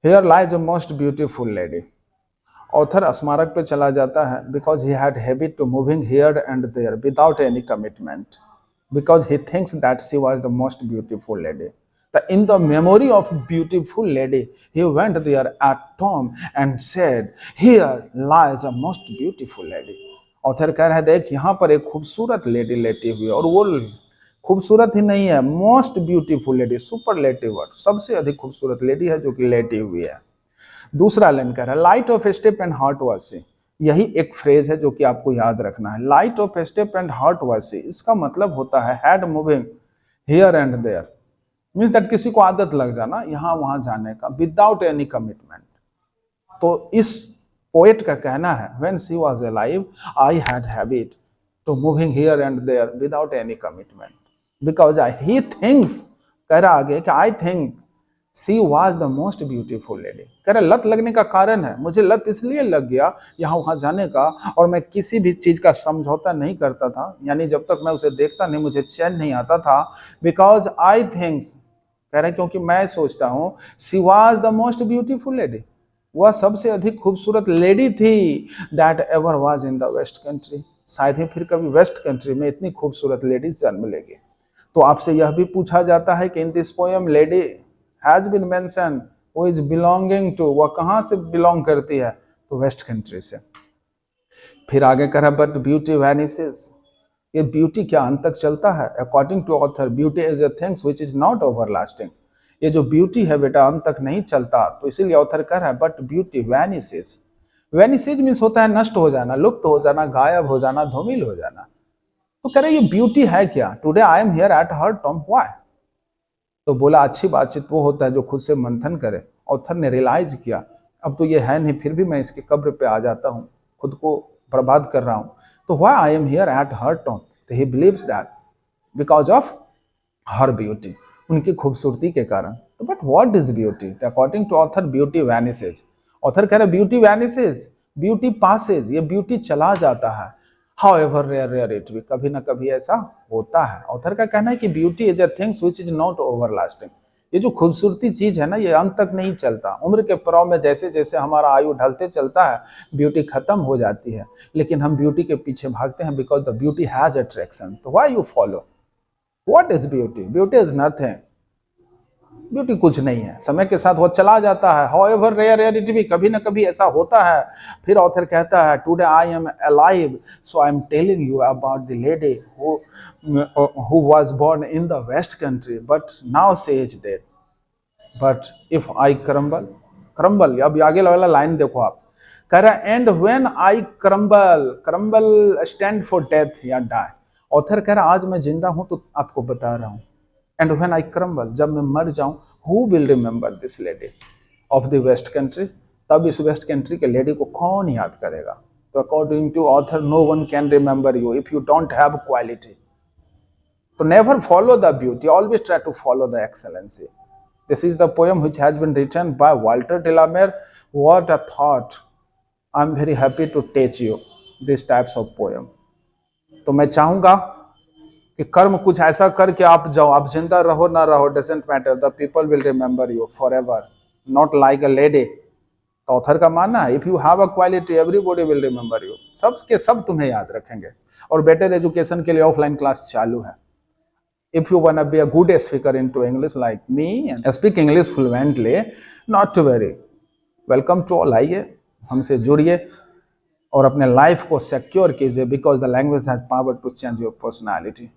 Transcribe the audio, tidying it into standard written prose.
Here lies a most beautiful lady. Author स्मारक पे चला जाता है because he had habit to moving here and there without any commitment, because he thinks that she was the most beautiful lady. In the memory of beautiful lady, he went there at tomb and said, "Here lies a most beautiful lady." Author कह रहा है देख यहाँ पर एक खूबसूरत lady लेटी हुई है, और वो खूबसूरत ही नहीं है, most beautiful lady, superlative word, सबसे अधिक खूबसूरत लेडी है जो कि लेटी हुई है। दूसरा लाइन कह रहा है light of step and heart was see. यही एक फ्रेज है जो कि आपको याद रखना है, light of step and heart was she. इसका मतलब होता है head moving here and there, means that किसी को आदत लग जाना यहाँ वहां जाने का विदाउट एनी कमिटमेंट। तो इस पोएट का कहना है when she was alive I had habit to moving here and there without any commitment, because he thinks, कह रहा आगे कि I think She was the most beautiful lady। कह रहा लत लगने का कारण है, मुझे लत इसलिए लग गया यहाँ वहां जाने का, और मैं किसी भी चीज का समझौता नहीं करता था, यानी जब तक मैं उसे देखता नहीं मुझे चैन नहीं आता था। बिकॉज आई थिंक्स, कह रहे क्योंकि मैं सोचता हूँ, she was the most beautiful lady, वह सबसे अधिक खूबसूरत लेडी थी, that ever was in the west country, शायद ही फिर कभी वेस्ट कंट्री में इतनी खूबसूरत लेडीज जन्म लेगी। तो आपसे यह भी पूछा जाता है कि in this poem lady has been mentioned who is belonging to, वह कहाँ से बिलोंग करती है, तो वेस्ट कंट्री से। फिर आगे कह रहा बट ब्यूटी वैनिसेस, ये ब्यूटी क्या अंत तक चलता है। According to author beauty is a things which is not everlasting, ये जो ब्यूटी है बेटा अंत तक नहीं चलता। तो इसीलिए ऑथर कह रहा है बट ब्यूटी वैनिसेस। वैनिसेज मीन्स होता है नष्ट हो जाना, लुप्त हो जाना, गायब हो जाना, धूमिल हो जाना। तो कह रहे ये ब्यूटी है क्या। Today I am here at her Tom, why. तो बोला अच्छी बातचीत वो होता है जो खुद से मंथन करे। ऑथर ने रियलाइज किया अब तो ये है नहीं, फिर भी मैं इसके कब्र पे आ जाता हूँ, खुद को बर्बाद कर रहा हूँ। तो why I am here at her tomb, तो ही believes that because of her beauty, उनकी खूबसूरती के कारण। तो but what is beauty, according to author beauty vanishes. Author कह रहे ब्यूटी वैनिसेज, ब्यूटी पासेज, ये ब्यूटी चला जाता है। However rare it be, कभी ना कभी ऐसा होता है। ऑथर का कहना है कि beauty is a things which is not everlasting, ये जो खूबसूरती चीज है ना ये अंत तक नहीं चलता। उम्र के पड़ाव में जैसे जैसे हमारा आयु ढलते चलता है ब्यूटी खत्म हो जाती है, लेकिन हम ब्यूटी के पीछे भागते हैं because the beauty has attraction. तो why you follow, what is beauty, beauty is nothing, beauty कुछ नहीं है, समय के साथ वो चला जाता है। However rare it be, कभी ना कभी ऐसा होता है। फिर ऑथर कहता है today I am alive so I am telling you about the lady who was born in the west country but now she is dead, but if I crumble, अब आगे वाला लाइन देखो आप, कह रहा है and when I crumble stand for death या die. Author कह रहा आज मैं जिंदा हूं तो आपको बता रहा हूं, एंड व्हेन आई क्रम्बल, जब मैं मर जाऊं, who will remember this lady of the west country, तब इस वेस्ट कंट्री के लेडी को कौन याद करेगा। तो according to author no one can remember you if you don't have quality. तो never follow the beauty, always try to follow the excellency. This is the poem which has been written by Walter de la Mare. What a thought, I am very happy to teach you this types of poem. तो मैं चाहूंगा कि कर्म कुछ ऐसा करके आप जाओ, आप जिंदा रहो ना रहो doesn't matter, the people will remember you forever, not like a lady. तो ऑथर का मानना है if you have a quality everybody will remember you, सब के सब तुम्हें याद रखेंगे। और बेटर एजुकेशन के लिए ऑफलाइन क्लास चालू है। If you want to be a good speaker into English like me and speak English fluently, not to very, welcome to all, आइए हमसे जुड़िए और अपने लाइफ को सिक्योर कीजिए, because the language has power to change your personality.